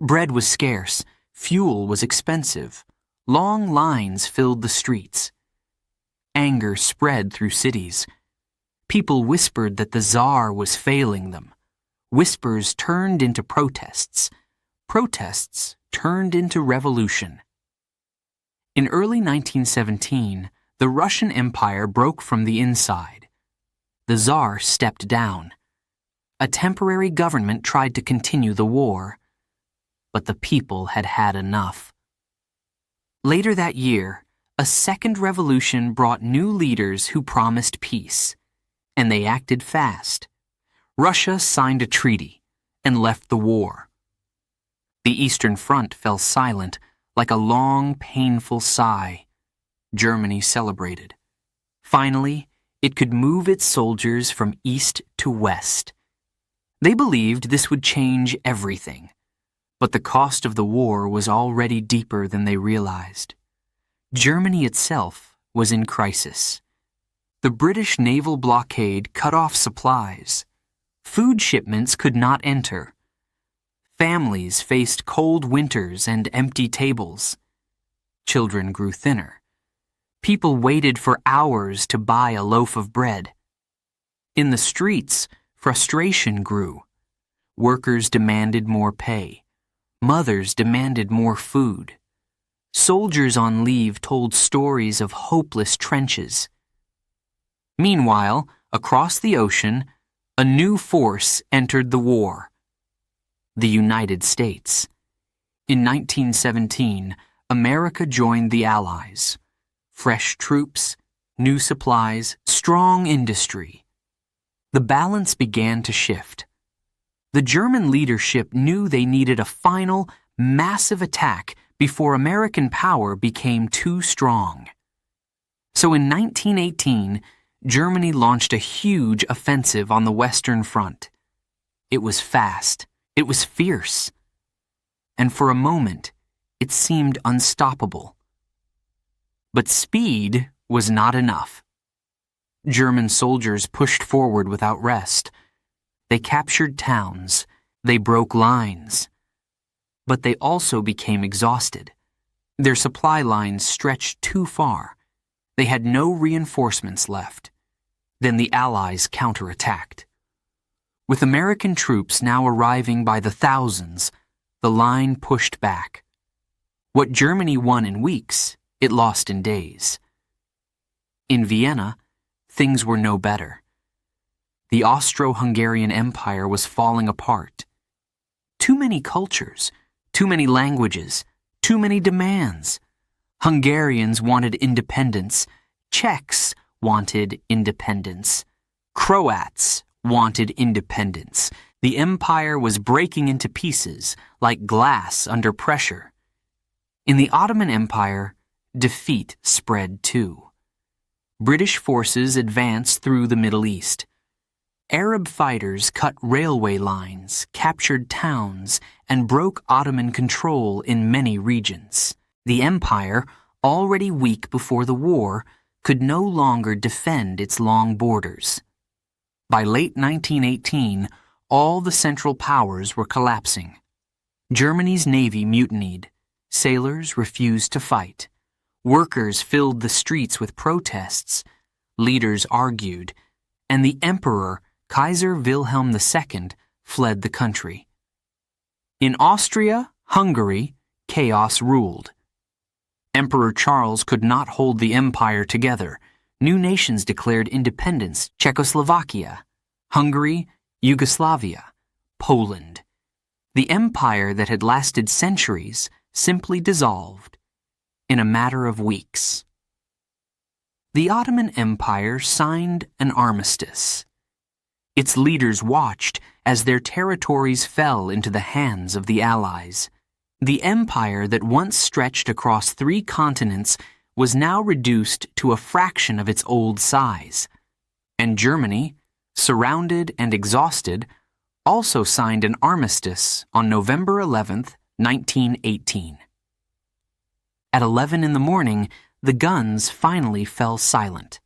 Bread was scarce, fuel was expensive, long lines filled the streets. Anger spread through cities. People whispered that the Tsar was failing them. Whispers turned into protests. Protests turned into revolution. In early 1917, the Russian Empire broke from the inside. The Tsar stepped down. A temporary government tried to continue the war, but the people had had enough. Later that year, a second revolution brought new leaders who promised peace, and they acted fast. Russia signed a treaty and left the war. The Eastern Front fell silent like a long, painful sigh. Germany celebrated. Finally, it could move its soldiers from east to west. They believed this would change everything, but the cost of the war was already deeper than they realized. Germany itself was in crisis. The British naval blockade cut off supplies. Food shipments could not enter. Families faced cold winters and empty tables. Children grew thinner. People waited for hours to buy a loaf of bread. In the streets, frustration grew. Workers demanded more pay. Mothers demanded more food. Soldiers on leave told stories of hopeless trenches. Meanwhile, across the ocean, a new force entered the war: the United States. In 1917, America joined the Allies. Fresh troops, new supplies, strong industry. The balance began to shift. The German leadership knew they needed a final, massive attack before American power became too strong. So in 1918, Germany launched a huge offensive on the Western Front. It was fast. It was fierce. And for a moment, it seemed unstoppable. But speed was not enough. German soldiers pushed forward without rest. They captured towns. They broke lines. But they also became exhausted. Their supply lines stretched too far. They had no reinforcements left. Then the Allies counterattacked. With American troops now arriving by the thousands, the line pushed back. What Germany won in weeks, it lost in days. In Vienna, things were no better. The Austro-Hungarian Empire was falling apart. Too many cultures, too many languages, too many demands. Hungarians wanted independence. Czechs wanted independence. Croats wanted independence. The empire was breaking into pieces like glass under pressure. In the Ottoman Empire, defeat spread too. British forces advanced through the Middle East. Arab fighters cut railway lines, captured towns, and broke Ottoman control in many regions. The empire, already weak before the war, could no longer defend its long borders. By late 1918, all the Central Powers were collapsing. Germany's navy mutinied. Sailors refused to fight. Workers filled the streets with protests. Leaders argued. And the emperor, Kaiser Wilhelm II, fled the country. In Austria-Hungary, chaos ruled. Emperor Charles could not hold the empire together. New nations declared independence: Czechoslovakia, Hungary, Yugoslavia, Poland. The empire that had lasted centuries simply dissolved in a matter of weeks. The Ottoman Empire signed an armistice. Its leaders watched as their territories fell into the hands of the Allies. The empire that once stretched across 3 continents was now reduced to a fraction of its old size. And Germany, surrounded and exhausted, also signed an armistice on November 11th, 1918. At 11 in the morning, the guns finally fell silent.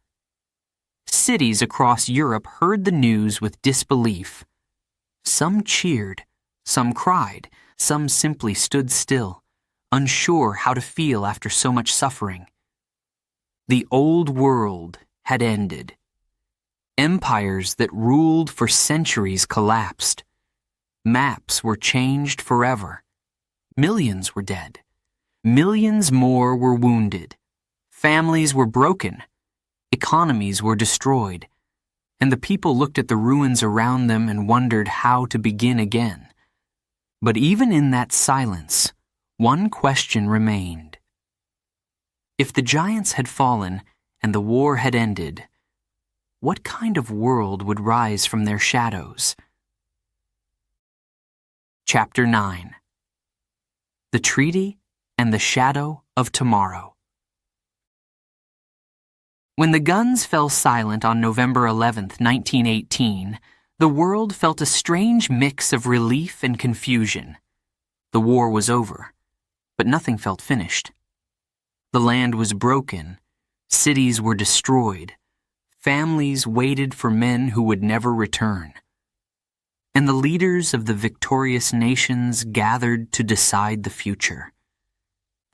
Cities across Europe heard the news with disbelief. Some cheered, some cried, some simply stood still, unsure how to feel after so much suffering. The old world had ended. Empires that ruled for centuries collapsed. Maps were changed forever. Millions were dead. Millions more were wounded. Families were broken. Economies were destroyed. And the people looked at the ruins around them and wondered how to begin again. But even in that silence, one question remained. If the giants had fallen and the war had ended, what kind of world would rise from their shadows? Chapter 9. The Treaty and the Shadow of Tomorrow. When the guns fell silent on November 11th, 1918, the world felt a strange mix of relief and confusion. The war was over, but nothing felt finished. The land was broken, cities were destroyed, families waited for men who would never return. And the leaders of the victorious nations gathered to decide the future.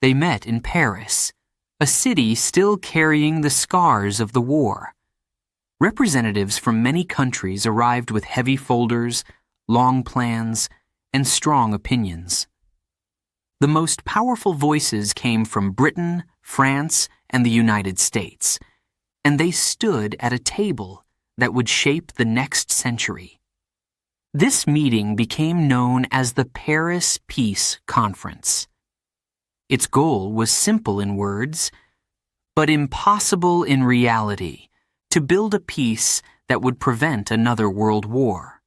They met in Paris, a city still carrying the scars of the war. Representatives from many countries arrived with heavy folders, long plans, and strong opinions. The most powerful voices came from Britain, France, and the United States, and they stood at a table that would shape the next century. This meeting became known as the Paris Peace Conference. Its goal was simple in words, but impossible in reality, to build a peace that would prevent another world war.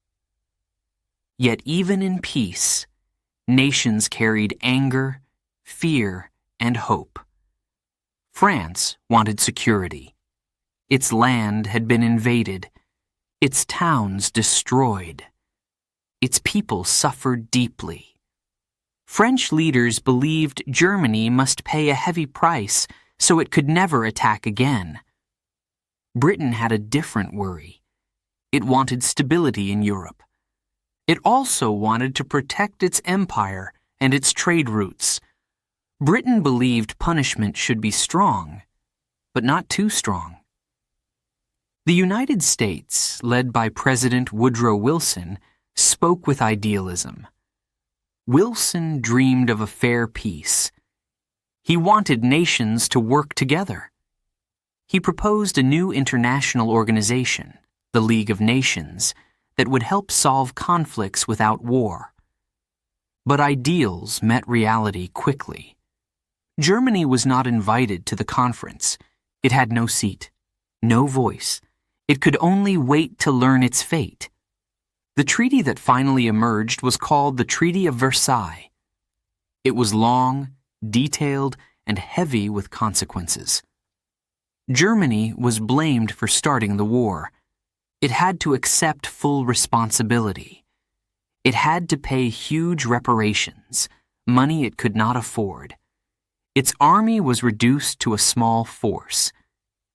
Yet even in peace, nations carried anger, fear, and hope. France wanted security. Its land had been invaded, its towns destroyed. Its people suffered deeply. French leaders believed Germany must pay a heavy price so it could never attack again. Britain had a different worry. It wanted stability in Europe. It also wanted to protect its empire and its trade routes. Britain believed punishment should be strong, but not too strong. The United States, led by President Woodrow Wilson, spoke with idealism. Wilson dreamed of a fair peace. He wanted nations to work together. He proposed a new international organization, the League of Nations, that would help solve conflicts without war. But ideals met reality quickly. Germany was not invited to the conference. It had no seat, no voice. It could only wait to learn its fate. The treaty that finally emerged was called the Treaty of Versailles. It was long, detailed, and heavy with consequences. Germany was blamed for starting the war. It had to accept full responsibility. It had to pay huge reparations, money it could not afford. Its army was reduced to a small force.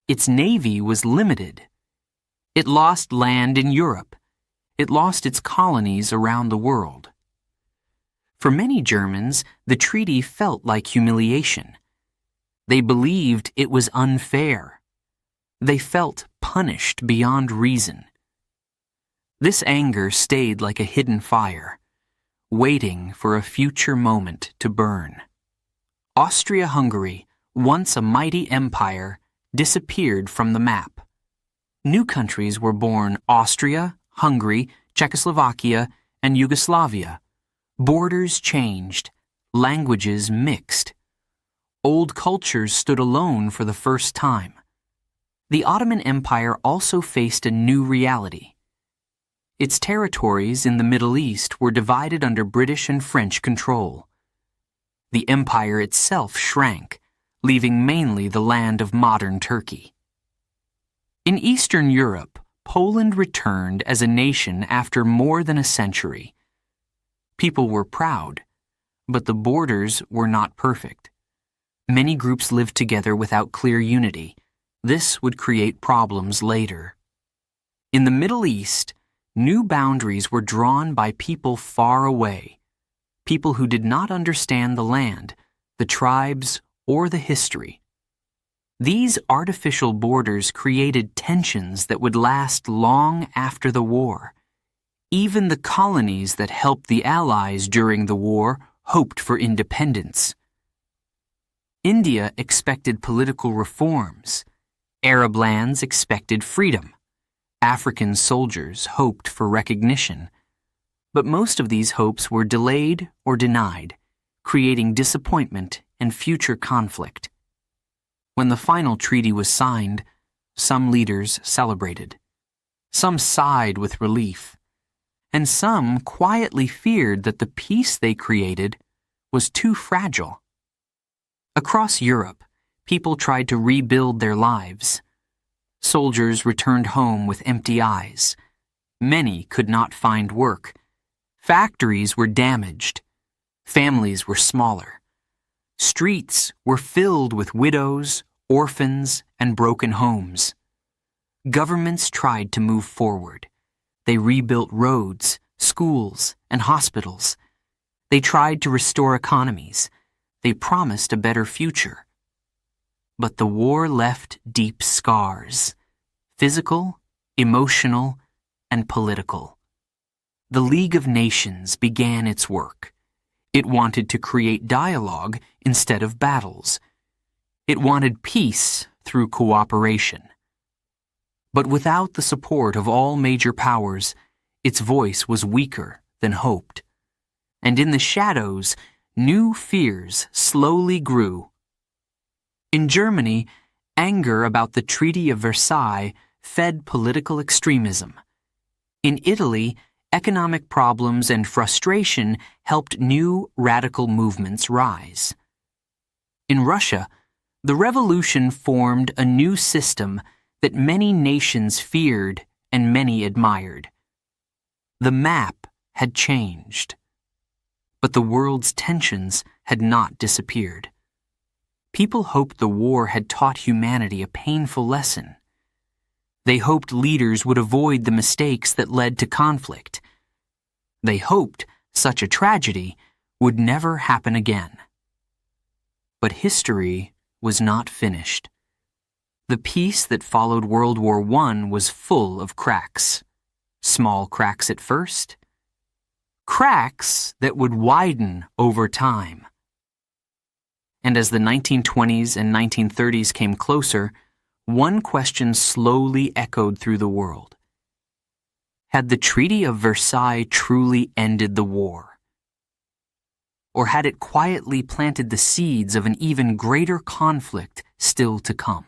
Its navy was limited. It lost land in Europe. It lost its colonies around the world. For many Germans, the treaty felt like humiliation. They believed it was unfair. They felt punished beyond reason. This anger stayed like a hidden fire, waiting for a future moment to burn. Austria-Hungary, once a mighty empire, disappeared from the map. New countries were born: Austria, Hungary, Czechoslovakia, and Yugoslavia. Borders changed, languages mixed. Old cultures stood alone for the first time. The Ottoman Empire also faced a new reality. Its territories in the Middle East were divided under British and French control. The empire itself shrank, leaving mainly the land of modern Turkey. In Eastern Europe, Poland returned as a nation after more than a century. People were proud, but the borders were not perfect. Many groups lived together without clear unity. This would create problems later. In the Middle East, new boundaries were drawn by people far away, people who did not understand the land, the tribes, or the history. These artificial borders created tensions that would last long after the war. Even the colonies that helped the Allies during the war hoped for independence. India expected political reforms. Arab lands expected freedom. African soldiers hoped for recognition. But most of these hopes were delayed or denied, creating disappointment and future conflict. When the final treaty was signed, some leaders celebrated. Some sighed with relief. And some quietly feared that the peace they created was too fragile. Across Europe, people tried to rebuild their lives. Soldiers returned home with empty eyes. Many could not find work. Factories were damaged. Families were smaller. Streets were filled with widows, orphans, and broken homes. Governments tried to move forward. They rebuilt roads, schools, and hospitals. They tried to restore economies. They promised a better future. But the war left deep scars: physical, emotional, and political. The League of Nations began its work. It wanted to create dialogue instead of battles. It wanted peace through cooperation. But without the support of all major powers, its voice was weaker than hoped. And in the shadows, new fears slowly grew. In Germany, anger about the Treaty of Versailles fed political extremism. In Italy, economic problems and frustration helped new radical movements rise. In Russia, the revolution formed a new system that many nations feared and many admired. The map had changed, but the world's tensions had not disappeared. People hoped the war had taught humanity a painful lesson. They hoped leaders would avoid the mistakes that led to conflict. They hoped such a tragedy would never happen again. But history was not finished. The peace that followed World War I was full of cracks. Small cracks at first. Cracks that would widen over time. And as the 1920s and 1930s came closer, one question slowly echoed through the world. Had the Treaty of Versailles truly ended the war? Or had it quietly planted the seeds of an even greater conflict still to come?